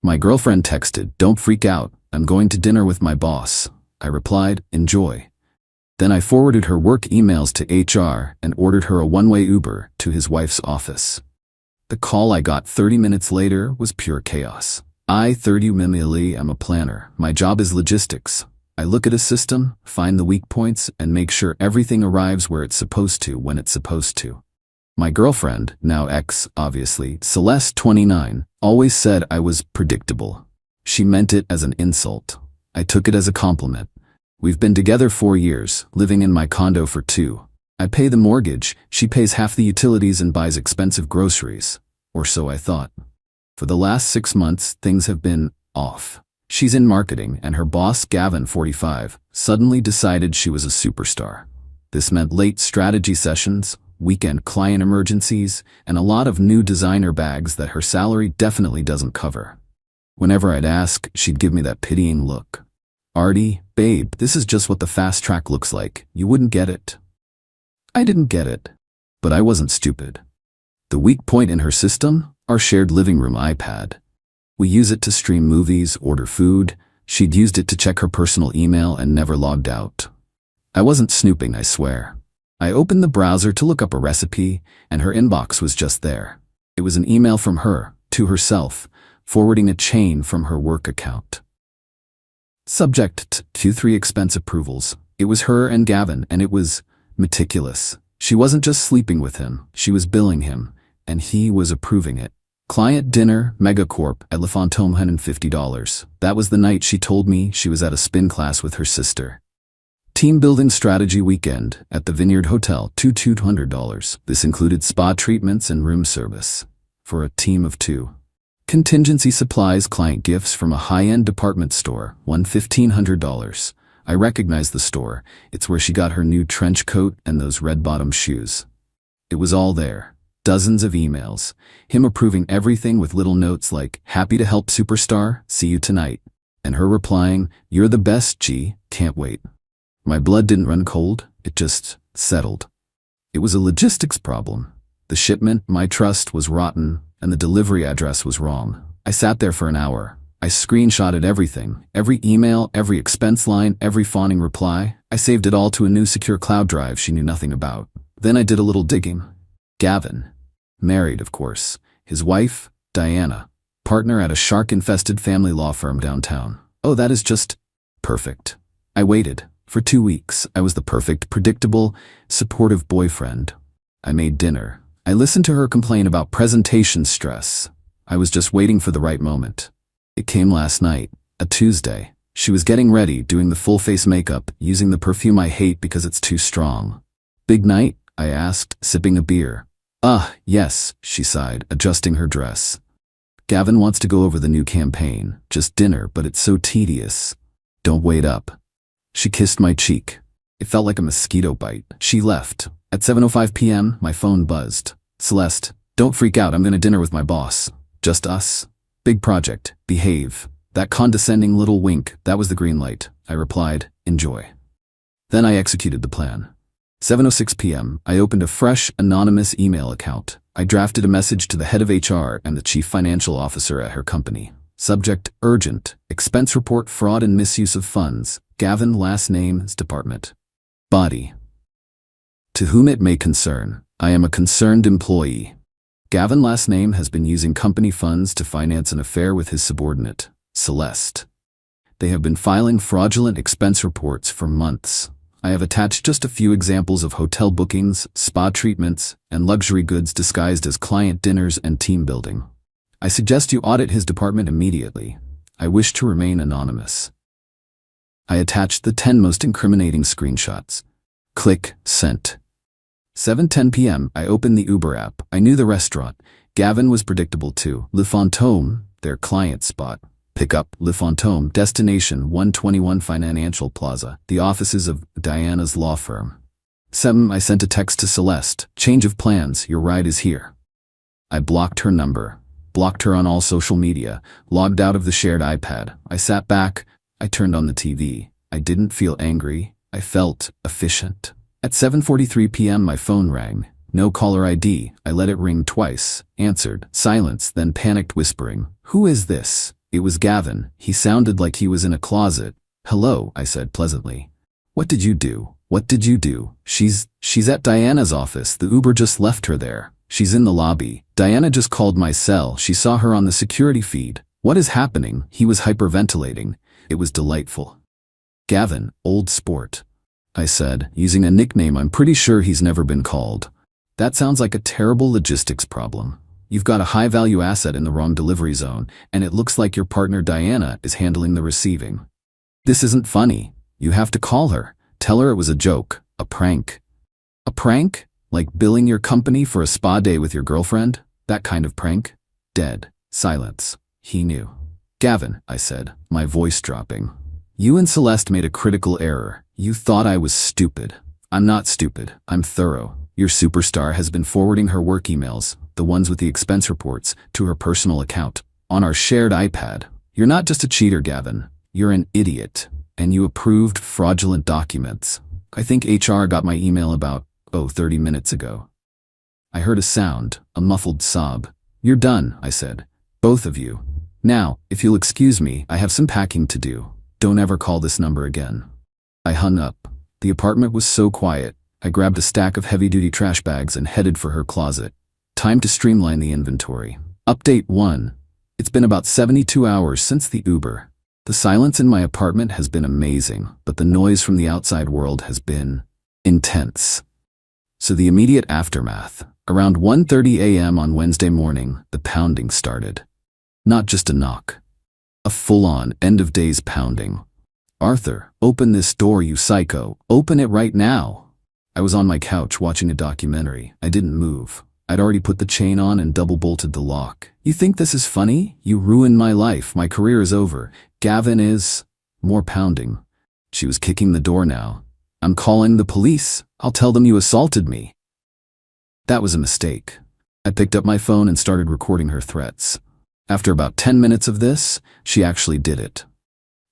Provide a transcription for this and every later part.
My girlfriend texted, "Don't freak out. I'm going to dinner with my boss." I replied, "Enjoy." Then I forwarded her work emails to HR and ordered her a one-way Uber to his wife's office. The call I got 30 minutes later was pure chaos. I, 30 Mimili, am a planner. My job is logistics. I look at a system, find the weak points, and make sure everything arrives where it's supposed to when it's supposed to. My girlfriend, now ex, obviously, Celeste, 29, always said I was predictable. She meant it as an insult. I took it as a compliment. We've been together 4 years, living in my condo for 2. I pay the mortgage, she pays half the utilities and buys expensive groceries. Or so I thought. For the last 6 months, things have been off. She's in marketing, and her boss, Gavin, 45, suddenly decided she was a superstar. This meant late strategy sessions, weekend client emergencies, and a lot of new designer bags that her salary definitely doesn't cover. Whenever I'd ask, she'd give me that pitying look. "Artie, babe, this is just what the fast track looks like. You wouldn't get it." I didn't get it. But I wasn't stupid. The weak point in her system? Our shared living room iPad. We use it to stream movies, order food. She'd used it to check her personal email and never logged out. I wasn't snooping, I swear. I opened the browser to look up a recipe, and her inbox was just there. It was an email from her, to herself, forwarding a chain from her work account. Subject to 3 expense approvals. It was her and Gavin, and it was meticulous. She wasn't just sleeping with him, she was billing him, and he was approving it. Client dinner, Megacorp, at Le Fantôme, $150. That was the night she told me she was at a spin class with her sister. Team building strategy weekend at the Vineyard Hotel, $200. This included spa treatments and room service for a team of 2. Contingency supplies, client gifts from a high-end department store, $1,500. I recognized the store. It's where she got her new trench coat and those red-bottom shoes. It was all there. Dozens of emails. Him approving everything with little notes like, "Happy to help superstar, see you tonight." And her replying, "You're the best, G, can't wait." My blood didn't run cold, it just settled. It was a logistics problem. The shipment, my trust, was rotten, and the delivery address was wrong. I sat there for an hour. I screenshotted everything, every email, every expense line, every fawning reply. I saved it all to a new secure cloud drive she knew nothing about. Then I did a little digging. Gavin. Married, of course. His wife, Diana. Partner at a shark-infested family law firm downtown. Oh, that is just perfect. I waited. For 2 weeks, I was the perfect, predictable, supportive boyfriend. I made dinner. I listened to her complain about presentation stress. I was just waiting for the right moment. It came last night, a Tuesday. She was getting ready, doing the full face makeup, using the perfume I hate because it's too strong. "Big night?" I asked, sipping a beer. Yes," she sighed, adjusting her dress. "Gavin wants to go over the new campaign. Just dinner, but it's so tedious." "Don't wait up." She kissed my cheek. It felt like a mosquito bite. She left. At 7:05 p.m., my phone buzzed. "Celeste, don't freak out, I'm gonna dinner with my boss. Just us. Big project. Behave." That condescending little wink, that was the green light. I replied, "Enjoy." Then I executed the plan. 7:06 p.m., I opened a fresh, anonymous email account. I drafted a message to the head of HR and the chief financial officer at her company. Subject, urgent, expense report, fraud and misuse of funds. Gavin, last name's department. Body. To whom it may concern, I am a concerned employee. Gavin, last name, has been using company funds to finance an affair with his subordinate, Celeste. They have been filing fraudulent expense reports for months. I have attached just a few examples of hotel bookings, spa treatments, and luxury goods disguised as client dinners and team building. I suggest you audit his department immediately. I wish to remain anonymous. I attached the 10 most incriminating screenshots. Click Sent. 7:10 p.m. I opened the Uber app. I knew the restaurant. Gavin was predictable too. Le Fantôme, their client spot. Pickup, Le Fantôme, destination 121 Financial Plaza, the offices of Diana's law firm. 7. I sent a text to Celeste. "Change of plans, your ride is here." I blocked her number, blocked her on all social media, logged out of the shared iPad. I sat back, I turned on the TV. I didn't feel angry, I felt efficient. At 7:43 p.m. my phone rang. No caller ID. I let it ring twice. Answered. Silence, then panicked whispering. "Who is this?" It was Gavin. He sounded like he was in a closet. "Hello," I said pleasantly. "What did you do? What did you do?" She's at Diana's office. The Uber just left her there. She's in the lobby. Diana just called my cell. She saw her on the security feed." "What is happening?" He was hyperventilating. It was delightful. "Gavin, old sport," I said, using a nickname I'm pretty sure he's never been called. "That sounds like a terrible logistics problem. You've got a high-value asset in the wrong delivery zone, and it looks like your partner Diana is handling the receiving. This isn't funny. You have to call her. Tell her it was a joke, a prank." "A prank? Like billing your company for a spa day with your girlfriend? That kind of prank?" Dead silence. He knew. "Gavin," I said, my voice dropping. "You and Celeste made a critical error. You thought I was stupid. I'm not stupid. I'm thorough. Your superstar has been forwarding her work emails, the ones with the expense reports, to her personal account, on our shared iPad. You're not just a cheater, Gavin. You're an idiot. And you approved fraudulent documents. I think HR got my email about, 30 minutes ago." I heard a sound, a muffled sob. "You're done," I said. "Both of you. Now, if you'll excuse me, I have some packing to do. Don't ever call this number again." I hung up. The apartment was so quiet. I grabbed a stack of heavy-duty trash bags and headed for her closet. Time to streamline the inventory. Update 1. It's been about 72 hours since the Uber. The silence in my apartment has been amazing, but the noise from the outside world has been intense. So the immediate aftermath. Around 1:30 a.m. on Wednesday morning, the pounding started. Not just a knock. A full-on, end-of-days pounding. "Arthur, open this door, you psycho. Open it right now." I was on my couch watching a documentary. I didn't move. I'd already put the chain on and double-bolted the lock. "You think this is funny? You ruined my life. My career is over. Gavin is..." More pounding. She was kicking the door now. "I'm calling the police. I'll tell them you assaulted me." That was a mistake. I picked up my phone and started recording her threats. After about 10 minutes of this, she actually did it.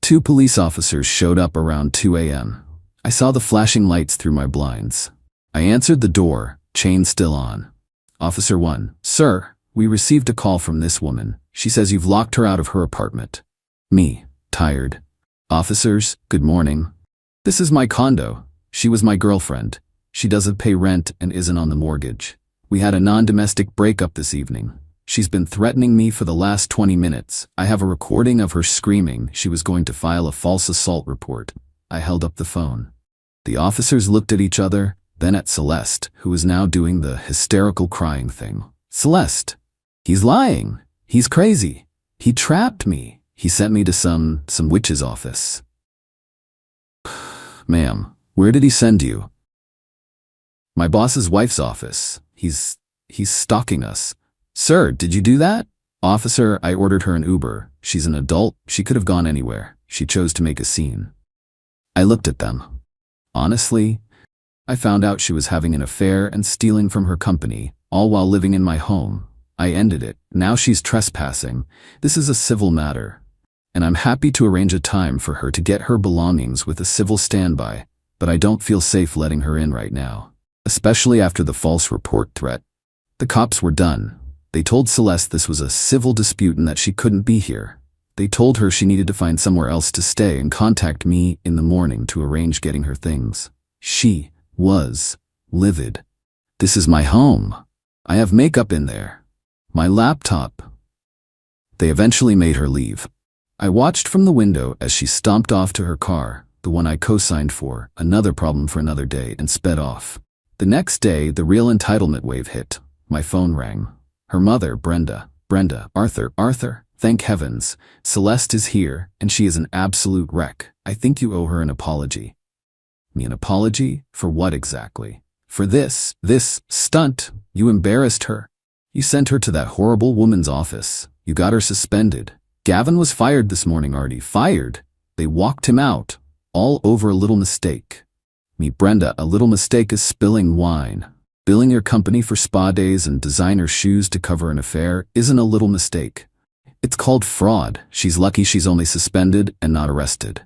2 police officers showed up around 2 a.m. I saw the flashing lights through my blinds. I answered the door, chain still on. "Officer 1, sir, we received a call from this woman. She says you've locked her out of her apartment." Me, tired. "Officers, good morning. This is my condo. She was my girlfriend. She doesn't pay rent and isn't on the mortgage. We had a non-domestic breakup this evening. She's been threatening me for the last 20 minutes. I have a recording of her screaming she was going to file a false assault report." I held up the phone. The officers looked at each other, then at Celeste, who was now doing the hysterical crying thing. "Celeste, he's lying. He's crazy. He trapped me. He sent me to some witch's office." "Ma'am, where did he send you?" "My boss's wife's office. He's stalking us." "Sir, did you do that?" "Officer, I ordered her an Uber. She's an adult. She could have gone anywhere. She chose to make a scene." I looked at them. Honestly, I found out she was having an affair and stealing from her company, all while living in my home. I ended it. Now she's trespassing. This is a civil matter. And I'm happy to arrange a time for her to get her belongings with a civil standby, but I don't feel safe letting her in right now, especially after the false report threat. The cops were done. They told Celeste this was a civil dispute and that she couldn't be here. They told her she needed to find somewhere else to stay and contact me in the morning to arrange getting her things. She was livid. This is my home. I have makeup in there. My laptop. They eventually made her leave. I watched from the window as she stomped off to her car, the one I co-signed for, another problem for another day, and sped off. The next day, the real entitlement wave hit. My phone rang. Her mother, Brenda, Arthur, thank heavens. Celeste is here, and she is an absolute wreck. I think you owe her an apology. Me an apology? For what exactly? For this stunt. You embarrassed her. You sent her to that horrible woman's office. You got her suspended. Gavin was fired this morning, Artie. Fired. They walked him out. All over a little mistake. Me, Brenda, a little mistake is spilling wine. Billing your company for spa days and designer shoes to cover an affair isn't a little mistake. It's called fraud. She's lucky she's only suspended and not arrested.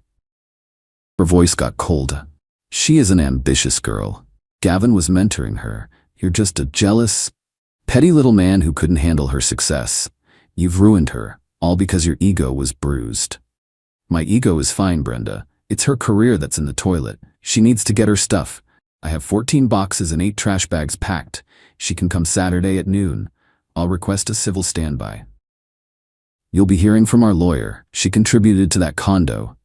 Her voice got cold. She is an ambitious girl. Gavin was mentoring her. You're just a jealous, petty little man who couldn't handle her success. You've ruined her. All because your ego was bruised. My ego is fine, Brenda. It's her career that's in the toilet. She needs to get her stuff. I have 14 boxes and 8 trash bags packed. She can come Saturday at noon. I'll request a civil standby. You'll be hearing from our lawyer. She contributed to that condo.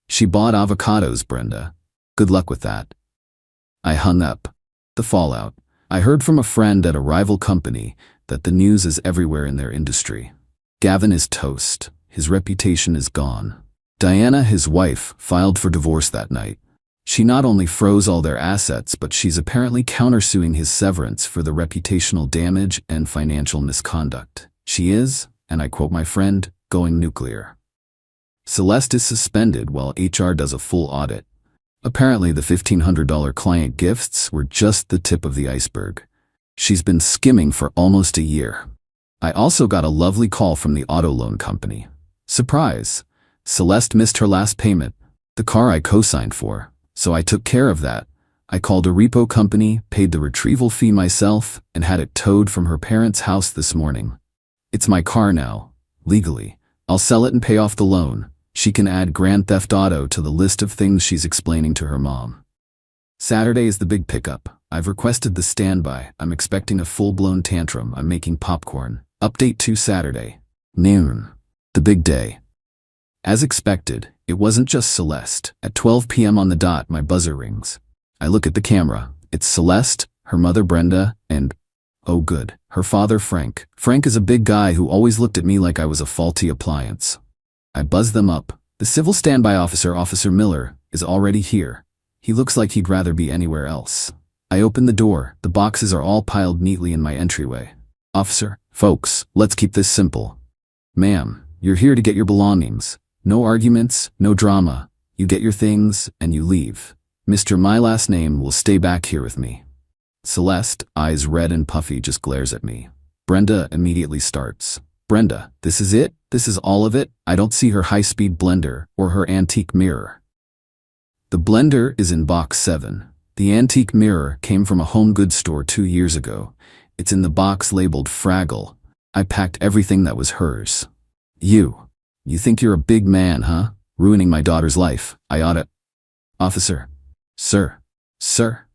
She bought avocados, Brenda. Good luck with that. I hung up. The fallout. I heard from a friend at a rival company that the news is everywhere in their industry. Gavin is toast. His reputation is gone. Diana, his wife, filed for divorce that night. She not only froze all their assets, but she's apparently countersuing his severance for the reputational damage and financial misconduct. She is, and I quote my friend, going nuclear. Celeste is suspended while HR does a full audit. Apparently the $1,500 client gifts were just the tip of the iceberg. She's been skimming for almost a year. I also got a lovely call from the auto loan company. Surprise! Celeste missed her last payment, the car I co-signed for, so I took care of that. I called a repo company, paid the retrieval fee myself, and had it towed from her parents' house this morning. It's my car now, legally. I'll sell it and pay off the loan. She can add Grand Theft Auto to the list of things she's explaining to her mom. Saturday is the big pickup. I've requested the standby. I'm expecting a full-blown tantrum. I'm making popcorn. Update 2 Saturday. Noon. The big day. As expected, it wasn't just Celeste. At 12 p.m. on the dot, my buzzer rings. I look at the camera. It's Celeste, her mother Brenda, and, oh good, her father Frank. Frank is a big guy who always looked at me like I was a faulty appliance. I buzz them up. The civil standby officer, Officer Miller, is already here. He looks like he'd rather be anywhere else. I open the door. The boxes are all piled neatly in my entryway. Officer, folks, let's keep this simple. Ma'am, you're here to get your belongings. No arguments, no drama. You get your things, and you leave. Mr. My last name will stay back here with me. Celeste, eyes red and puffy, just glares at me. Brenda immediately starts. Brenda, this is it? This is all of it? I don't see her high-speed blender or her antique mirror. The blender is in box 7. The antique mirror came from a home goods store 2 years ago. It's in the box labeled Fraggle. I packed everything that was hers. You think you're a big man, huh? Ruining my daughter's life. I oughta... Officer. Sir,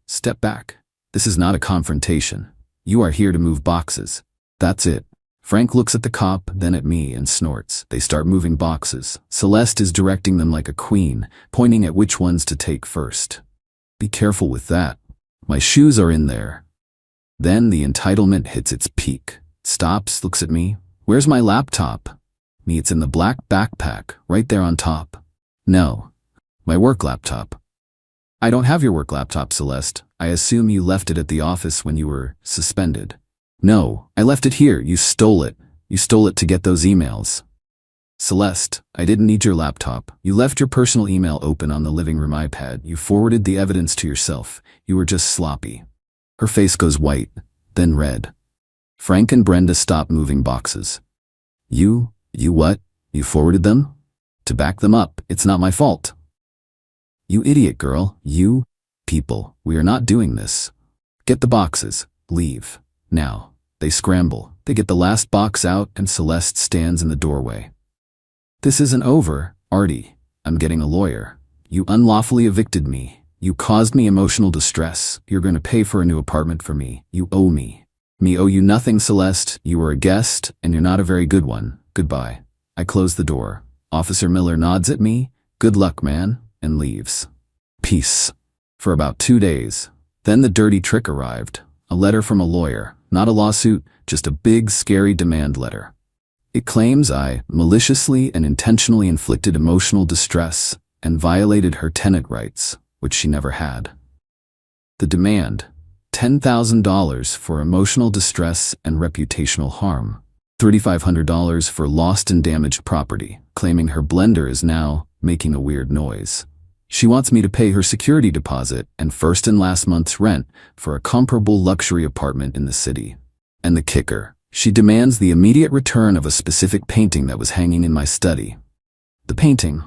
step back. This is not a confrontation. You are here to move boxes. That's it. Frank looks at the cop, then at me, and snorts. They start moving boxes. Celeste is directing them like a queen, pointing at which ones to take first. Be careful with that. My shoes are in there. Then the entitlement hits its peak. Stops, looks at me. Where's my laptop? Me, it's in the black backpack, right there on top. No. My work laptop. I don't have your work laptop, Celeste. I assume you left it at the office when you were suspended. No, I left it here. You stole it. You stole it to get those emails. Celeste, I didn't need your laptop. You left your personal email open on the living room iPad. You forwarded the evidence to yourself. You were just sloppy. Her face goes white, then red. Frank and Brenda stop moving boxes. You what? You forwarded them? To back them up, it's not my fault. You idiot girl, you people, we are not doing this. Get the boxes, leave, now. They scramble, they get the last box out, and Celeste stands in the doorway. This isn't over, Artie. I'm getting a lawyer. You unlawfully evicted me. You caused me emotional distress. You're going to pay for a new apartment for me. You owe me. Me owe you nothing, Celeste. You were a guest, and you're not a very good one. Goodbye. I close the door. Officer Miller nods at me. Good luck, man, and leaves. Peace. For about 2 days. Then the dirty trick arrived. A letter from a lawyer. Not a lawsuit, just a big, scary demand letter. It claims I maliciously and intentionally inflicted emotional distress and violated her tenant rights, which she never had. The demand: $10,000 for emotional distress and reputational harm. $3,500 for lost and damaged property, claiming her blender is now making a weird noise. She wants me to pay her security deposit and first and last month's rent for a comparable luxury apartment in the city. And the kicker, she demands the immediate return of a specific painting that was hanging in my study. The painting?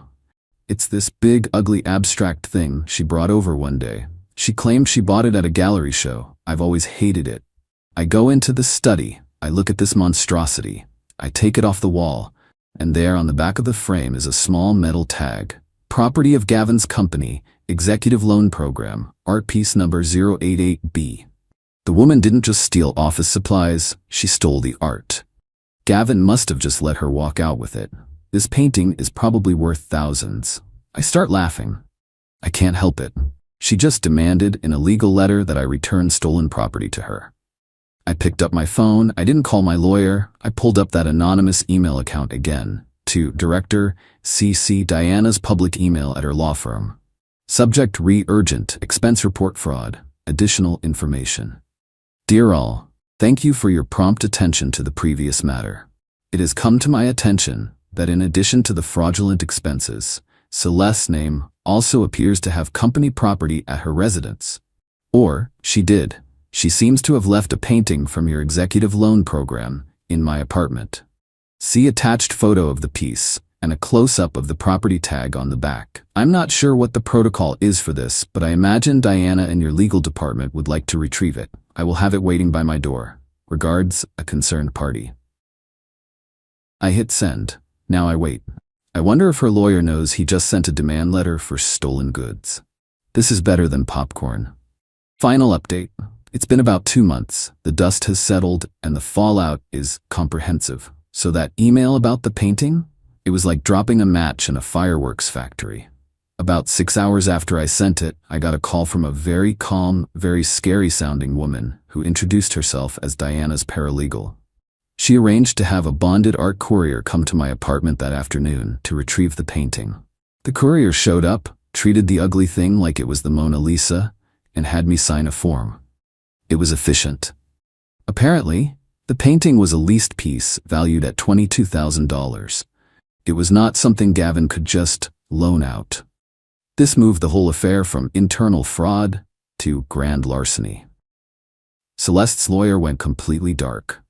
It's this big, ugly, abstract thing she brought over one day. She claimed she bought it at a gallery show. I've always hated it. I go into the study. I look at this monstrosity. I take it off the wall. and there on the back of the frame is a small metal tag. Property of Gavin's company, Executive Loan Program, art piece number 088B. The woman didn't just steal office supplies, she stole the art. Gavin must have just let her walk out with it. This painting is probably worth thousands. I start laughing. I can't help it. She just demanded in a legal letter that I return stolen property to her. I picked up my phone, I didn't call my lawyer, I pulled up that anonymous email account again, to Director CC Diana's public email at her law firm. Subject urgent, expense report fraud, additional information. Dear all, thank you for your prompt attention to the previous matter. It has come to my attention that in addition to the fraudulent expenses, Celeste's name also appears to have company property at her residence. Or, she did. She seems to have left a painting from your executive loan program in my apartment. See attached photo of the piece and a close-up of the property tag on the back. I'm not sure what the protocol is for this, but I imagine Diana and your legal department would like to retrieve it. I will have it waiting by my door. Regards, a concerned party. I hit send. Now I wait. I wonder if her lawyer knows he just sent a demand letter for stolen goods. This is better than popcorn. Final update. It's been about 2 months. The dust has settled and the fallout is comprehensive. So that email about the painting? It was like dropping a match in a fireworks factory. About 6 hours after I sent it, I got a call from a very calm, very scary-sounding woman who introduced herself as Diana's paralegal. She arranged to have a bonded art courier come to my apartment that afternoon to retrieve the painting. The courier showed up, treated the ugly thing like it was the Mona Lisa, and had me sign a form. It was efficient. Apparently, the painting was a leased piece valued at $22,000. It was not something Gavin could just loan out. This moved the whole affair from internal fraud to grand larceny. Celeste's lawyer went completely dark.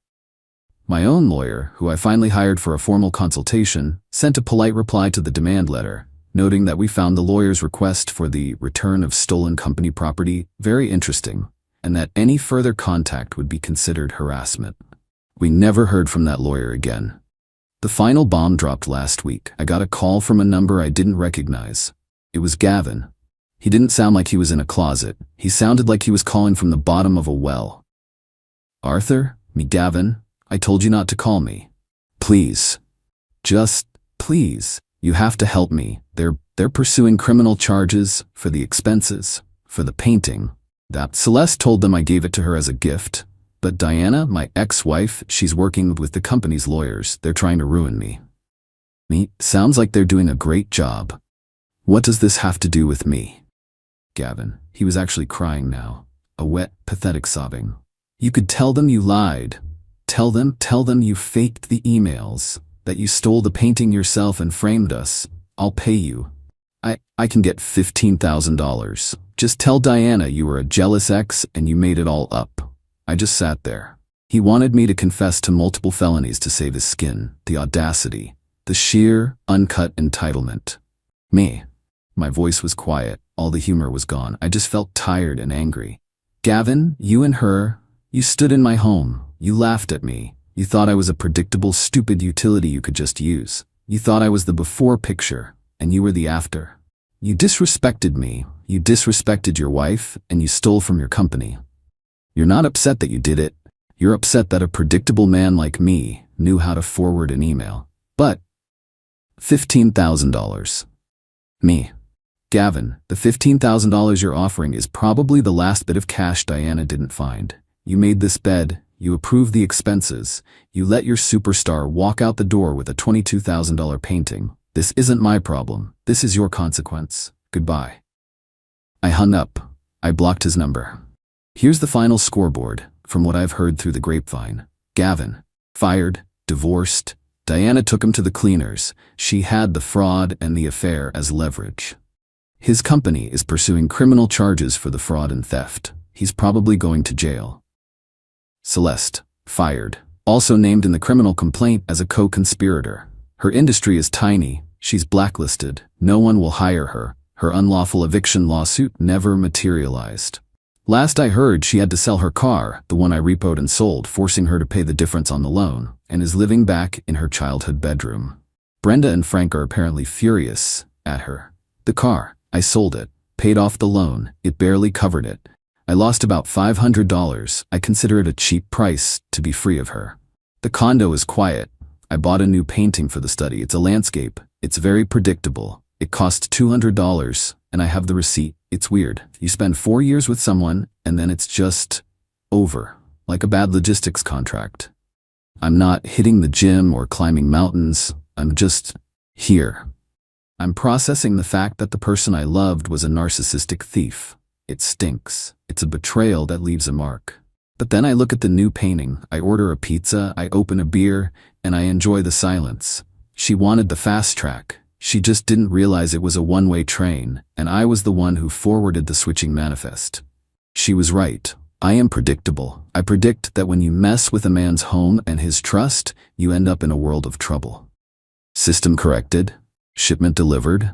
My own lawyer, who I finally hired for a formal consultation, sent a polite reply to the demand letter, noting that we found the lawyer's request for the return of stolen company property very interesting, and that any further contact would be considered harassment. We never heard from that lawyer again. The final bomb dropped last week. I got a call from a number I didn't recognize. It was Gavin. He didn't sound like he was in a closet. He sounded like he was calling from the bottom of a well. Arthur? Me Gavin? I told you not to call me. Please. Just, please. You have to help me. They're pursuing criminal charges for the expenses, for the painting. That Celeste told them I gave it to her as a gift. But Diana, my ex-wife, she's working with the company's lawyers. They're trying to ruin me. Me? Sounds like they're doing a great job. What does this have to do with me? Gavin. He was actually crying now. A wet, pathetic sobbing. You could tell them you lied. Tell them you faked the emails, that you stole the painting yourself and framed us. I'll pay you. I can get $15,000. Just tell Diana you were a jealous ex and you made it all up. I just sat there. He wanted me to confess to multiple felonies to save his skin, the audacity, the sheer, uncut entitlement. Me. My voice was quiet, all the humor was gone. I just felt tired and angry. Gavin, you and her, you stood in my home. You laughed at me. You thought I was a predictable, stupid utility you could just use. You thought I was the before picture, and you were the after. You disrespected me. You disrespected your wife, and you stole from your company. You're not upset that you did it. You're upset that a predictable man like me knew how to forward an email. But $15,000. Me. Gavin, the $15,000 you're offering is probably the last bit of cash Diana didn't find. You made this bed. You approved the expenses. You let your superstar walk out the door with a $22,000 painting. This isn't my problem. This is your consequence. Goodbye. I hung up. I blocked his number. Here's the final scoreboard, from what I've heard through the grapevine. Gavin, fired, divorced. Diana took him to the cleaners. She had the fraud and the affair as leverage. His company is pursuing criminal charges for the fraud and theft. He's probably going to jail. Celeste, fired. Also named in the criminal complaint as a co-conspirator. Her industry is tiny. She's blacklisted. No one will hire her. Her unlawful eviction lawsuit never materialized. Last I heard, she had to sell her car, the one I repoed and sold, forcing her to pay the difference on the loan, and is living back in her childhood bedroom. Brenda and Frank are apparently furious at her. The car, I sold it, paid off the loan, it barely covered it. I lost about $500. I consider it a cheap price to be free of her. The condo is quiet. I bought a new painting for the study. It's a landscape. It's very predictable. It cost $200, and I have the receipt. It's weird. You spend 4 years with someone, and then it's just over, like a bad logistics contract. I'm not hitting the gym or climbing mountains. I'm just here. I'm processing the fact that the person I loved was a narcissistic thief. It stinks. It's a betrayal that leaves a mark. But then I look at the new painting, I order a pizza, I open a beer, and I enjoy the silence. She wanted the fast track. She just didn't realize it was a one-way train, and I was the one who forwarded the switching manifest. She was right. I am predictable. I predict that when you mess with a man's home and his trust, you end up in a world of trouble. System corrected. Shipment delivered.